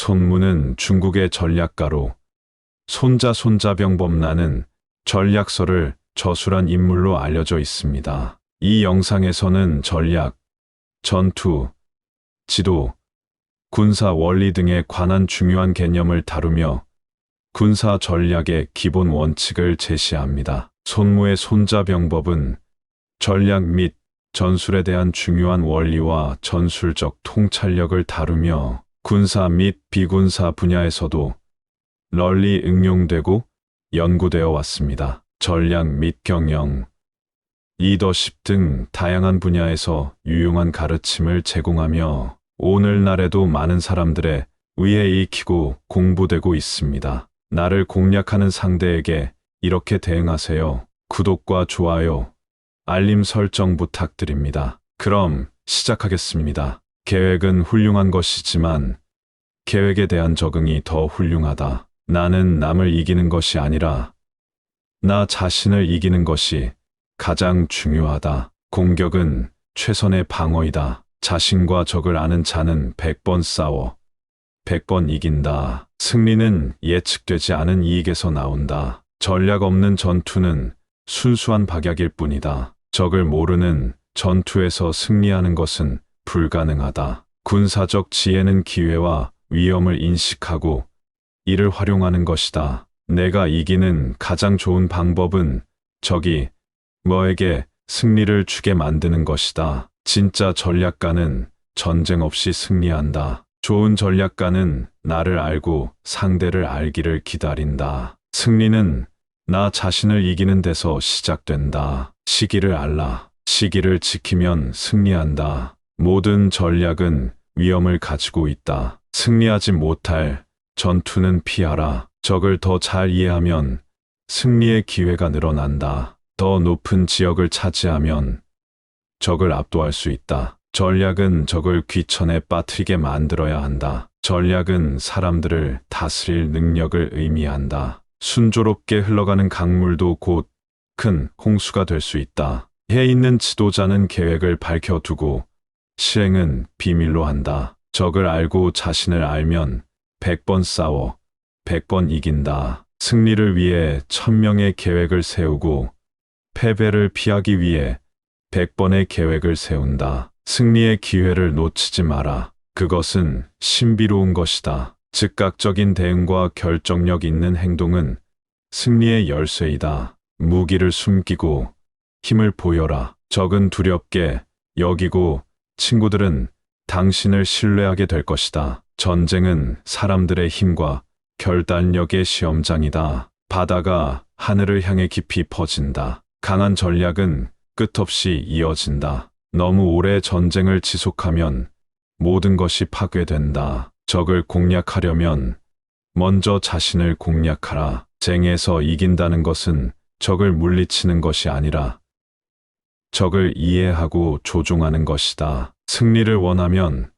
손무는 중국의 전략가로 손자병법라는 전략서를 저술한 인물로 알려져 있습니다. 이 영상에서는 전략, 전투, 지도, 군사 원리 등에 관한 중요한 개념을 다루며 군사 전략의 기본 원칙을 제시합니다. 손무의 손자병법은 전략 및 전술에 대한 중요한 원리와 전술적 통찰력을 다루며 군사 및 비군사 분야에서도 널리 응용되고 연구되어 왔습니다. 전략 및 경영, 리더십 등 다양한 분야에서 유용한 가르침을 제공하며 오늘날에도 많은 사람들의 의에 익히고 공부되고 있습니다. 나를 공략하는 상대에게 이렇게 대응하세요. 구독과 좋아요, 알림 설정 부탁드립니다. 그럼 시작하겠습니다. 계획은 훌륭한 것이지만 계획에 대한 적응이 더 훌륭하다. 나는 남을 이기는 것이 아니라 나 자신을 이기는 것이 가장 중요하다. 공격은 최선의 방어이다. 자신과 적을 아는 자는 100번 싸워 100번 이긴다. 승리는 예측되지 않은 이익에서 나온다. 전략 없는 전투는 순수한 박약일 뿐이다. 적을 모르는 전투에서 승리하는 것은 불가능하다. 군사적 지혜는 기회와 위험을 인식하고 이를 활용하는 것이다. 내가 이기는 가장 좋은 방법은 적이 너에게 승리를 주게 만드는 것이다. 진짜 전략가는 전쟁 없이 승리한다. 좋은 전략가는 나를 알고 상대를 알기를 기다린다. 승리는 나 자신을 이기는 데서 시작된다. 시기를 알라. 시기를 지키면 승리한다. 모든 전략은 위험을 가지고 있다. 승리하지 못할 전투는 피하라. 적을 더 잘 이해하면 승리의 기회가 늘어난다. 더 높은 지역을 차지하면 적을 압도할 수 있다. 전략은 적을 귀천에 빠뜨리게 만들어야 한다. 전략은 사람들을 다스릴 능력을 의미한다. 순조롭게 흘러가는 강물도 곧 큰 홍수가 될 수 있다. 해 있는 지도자는 계획을 밝혀두고 실행은 비밀로 한다. 적을 알고 자신을 알면 100번 싸워 100번 이긴다. 승리를 위해 1000명의 계획을 세우고 패배를 피하기 위해 100번의 계획을 세운다. 승리의 기회를 놓치지 마라. 그것은 신비로운 것이다. 즉각적인 대응과 결정력 있는 행동은 승리의 열쇠이다. 무기를 숨기고 힘을 보여라. 적은 두렵게 여기고 친구들은 당신을 신뢰하게 될 것이다. 전쟁은 사람들의 힘과 결단력의 시험장이다. 바다가 하늘을 향해 깊이 퍼진다. 강한 전략은 끝없이 이어진다. 너무 오래 전쟁을 지속하면 모든 것이 파괴된다. 적을 공략하려면 먼저 자신을 공략하라. 쟁에서 이긴다는 것은 적을 물리치는 것이 아니라 적을 이해하고 조종하는 것이다. 승리를 원하면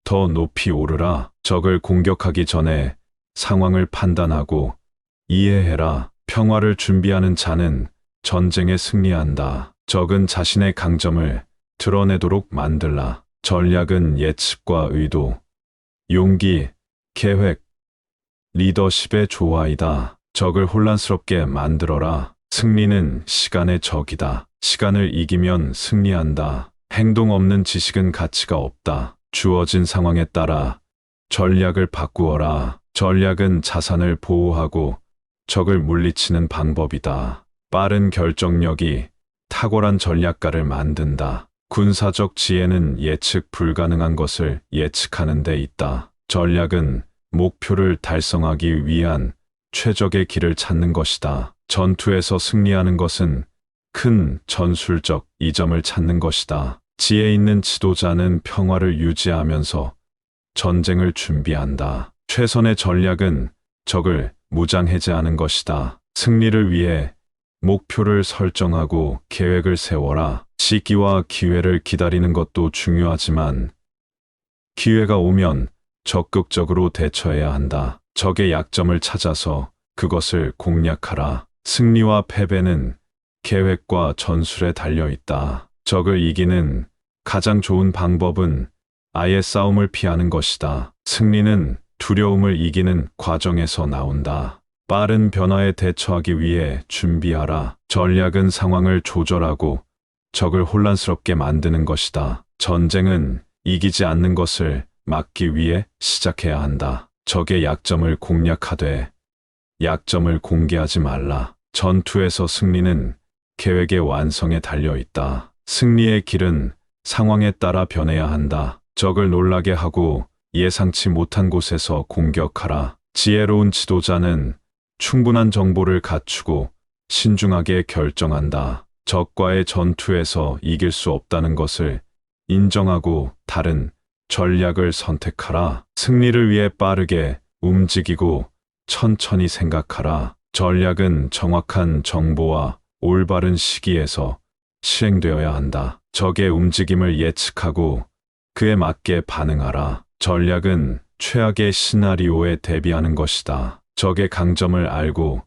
더 높이 오르라. 적을 공격하기 전에 상황을 판단하고 이해해라. 평화를 준비하는 자는 전쟁에 승리한다. 적은 자신의 강점을 드러내도록 만들라. 전략은 예측과 의도, 용기, 계획, 리더십의 조화이다. 적을 혼란스럽게 만들어라. 승리는 시간의 적이다. 시간을 이기면 승리한다. 행동 없는 지식은 가치가 없다. 주어진 상황에 따라 전략을 바꾸어라. 전략은 자산을 보호하고 적을 물리치는 방법이다. 빠른 결정력이 탁월한 전략가를 만든다. 군사적 지혜는 예측 불가능한 것을 예측하는 데 있다. 전략은 목표를 달성하기 위한 최적의 길을 찾는 것이다. 전투에서 승리하는 것은 큰 전술적 이점을 찾는 것이다. 지혜 있는 지도자는 평화를 유지하면서 전쟁을 준비한다. 최선의 전략은 적을 무장해제하는 것이다. 승리를 위해 목표를 설정하고 계획을 세워라. 시기와 기회를 기다리는 것도 중요하지만 기회가 오면 적극적으로 대처해야 한다. 적의 약점을 찾아서 그것을 공략하라. 승리와 패배는 계획과 전술에 달려 있다. 적을 이기는 가장 좋은 방법은 아예 싸움을 피하는 것이다. 승리는 두려움을 이기는 과정에서 나온다. 빠른 변화에 대처하기 위해 준비하라. 전략은 상황을 조절하고 적을 혼란스럽게 만드는 것이다. 전쟁은 이기지 않는 것을 막기 위해 시작해야 한다. 적의 약점을 공략하되 약점을 공개하지 말라. 전투에서 승리는 계획의 완성에 달려 있다. 승리의 길은 상황에 따라 변해야 한다. 적을 놀라게 하고 예상치 못한 곳에서 공격하라. 지혜로운 지도자는 충분한 정보를 갖추고 신중하게 결정한다. 적과의 전투에서 이길 수 없다는 것을 인정하고 다른 전략을 선택하라. 승리를 위해 빠르게 움직이고 천천히 생각하라. 전략은 정확한 정보와 올바른 시기에서 실행되어야 한다. 적의 움직임을 예측하고 그에 맞게 반응하라. 전략은 최악의 시나리오에 대비하는 것이다. 적의 강점을 알고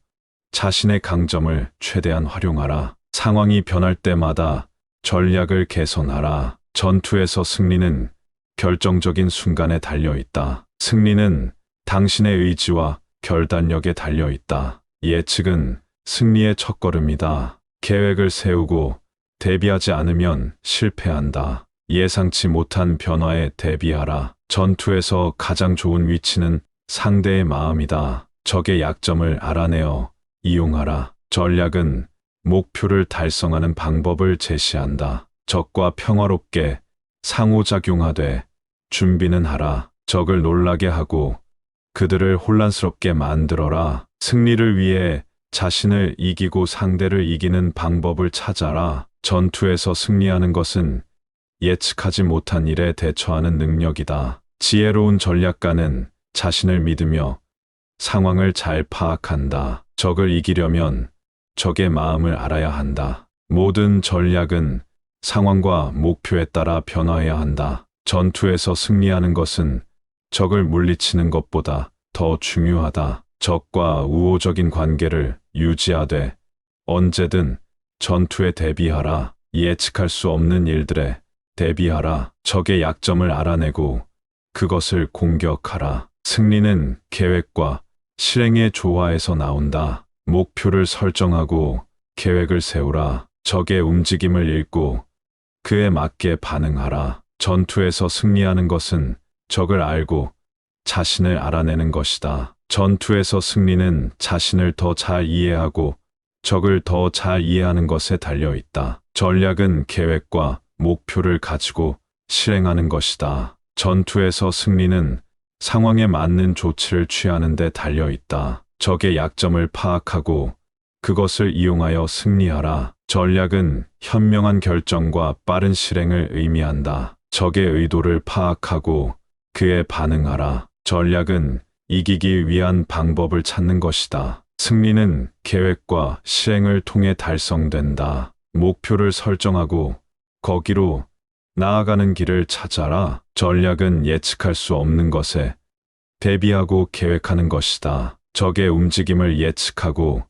자신의 강점을 최대한 활용하라. 상황이 변할 때마다 전략을 개선하라. 전투에서 승리는 결정적인 순간에 달려 있다. 승리는 당신의 의지와 결단력에 달려 있다. 예측은 승리의 첫걸음이다. 계획을 세우고 대비하지 않으면 실패한다. 예상치 못한 변화에 대비하라. 전투에서 가장 좋은 위치는 상대의 마음이다. 적의 약점을 알아내어 이용하라. 전략은 목표를 달성하는 방법을 제시한다. 적과 평화롭게 상호작용하되 준비는 하라. 적을 놀라게 하고 그들을 혼란스럽게 만들어라. 승리를 위해 자신을 이기고 상대를 이기는 방법을 찾아라. 전투에서 승리하는 것은 예측하지 못한 일에 대처하는 능력이다. 지혜로운 전략가는 자신을 믿으며 상황을 잘 파악한다. 적을 이기려면 적의 마음을 알아야 한다. 모든 전략은 상황과 목표에 따라 변화해야 한다. 전투에서 승리하는 것은 적을 물리치는 것보다 더 중요하다. 적과 우호적인 관계를 유지하되 언제든 전투에 대비하라. 예측할 수 없는 일들에 대비하라. 적의 약점을 알아내고 그것을 공격하라. 승리는 계획과 실행의 조화에서 나온다. 목표를 설정하고 계획을 세우라. 적의 움직임을 읽고 그에 맞게 반응하라. 전투에서 승리하는 것은 적을 알고 자신을 알아내는 것이다. 전투에서 승리는 자신을 더 잘 이해하고 적을 더 잘 이해하는 것에 달려 있다. 전략은 계획과 목표를 가지고 실행하는 것이다. 전투에서 승리는 상황에 맞는 조치를 취하는 데 달려 있다. 적의 약점을 파악하고 그것을 이용하여 승리하라. 전략은 현명한 결정과 빠른 실행을 의미한다. 적의 의도를 파악하고 그에 반응하라. 전략은 이기기 위한 방법을 찾는 것이다. 승리는 계획과 실행을 통해 달성된다. 목표를 설정하고 거기로 나아가는 길을 찾아라. 전략은 예측할 수 없는 것에 대비하고 계획하는 것이다. 적의 움직임을 예측하고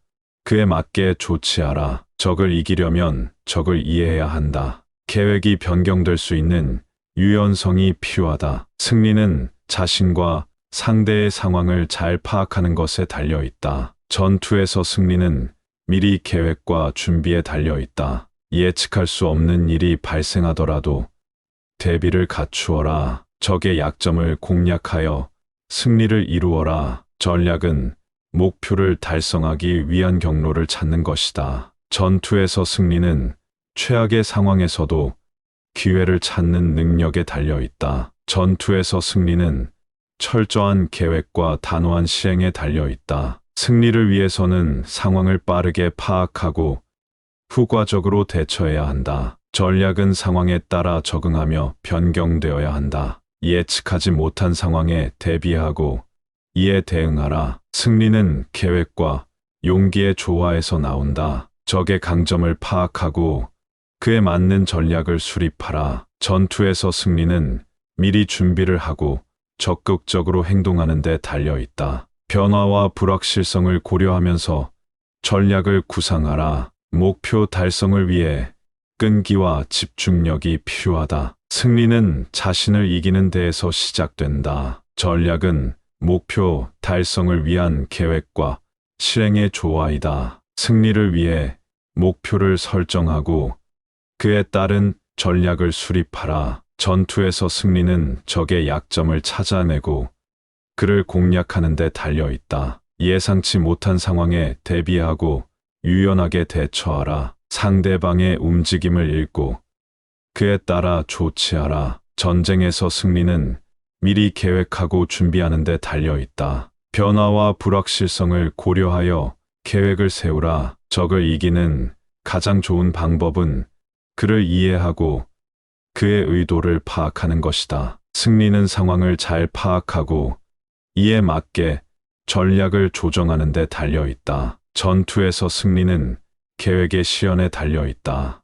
그에 맞게 조치하라. 적을 이기려면 적을 이해해야 한다. 계획이 변경될 수 있는 유연성이 필요하다. 승리는 자신과 상대의 상황을 잘 파악하는 것에 달려 있다. 전투에서 승리는 미리 계획과 준비에 달려 있다. 예측할 수 없는 일이 발생하더라도 대비를 갖추어라. 적의 약점을 공략하여 승리를 이루어라. 전략은 목표를 달성하기 위한 경로를 찾는 것이다. 전투에서 승리는 최악의 상황에서도 기회를 찾는 능력에 달려 있다. 전투에서 승리는 철저한 계획과 단호한 시행에 달려 있다. 승리를 위해서는 상황을 빠르게 파악하고 후과적으로 대처해야 한다. 전략은 상황에 따라 적응하며 변경되어야 한다. 예측하지 못한 상황에 대비하고 이에 대응하라. 승리는 계획과 용기의 조화에서 나온다. 적의 강점을 파악하고 그에 맞는 전략을 수립하라. 전투에서 승리는 미리 준비를 하고 적극적으로 행동하는 데 달려 있다. 변화와 불확실성을 고려하면서 전략을 구상하라. 목표 달성을 위해 끈기와 집중력이 필요하다. 승리는 자신을 이기는 데에서 시작된다. 전략은 목표 달성을 위한 계획과 실행의 조화이다. 승리를 위해 목표를 설정하고 그에 따른 전략을 수립하라. 전투에서 승리는 적의 약점을 찾아내고 그를 공략하는 데 달려 있다. 예상치 못한 상황에 대비하고 유연하게 대처하라. 상대방의 움직임을 읽고 그에 따라 조치하라. 전쟁에서 승리는 미리 계획하고 준비하는 데 달려 있다. 변화와 불확실성을 고려하여 계획을 세우라. 적을 이기는 가장 좋은 방법은 그를 이해하고 그의 의도를 파악하는 것이다. 승리는 상황을 잘 파악하고 이에 맞게 전략을 조정하는 데 달려 있다. 전투에서 승리는 계획의 실현에 달려 있다.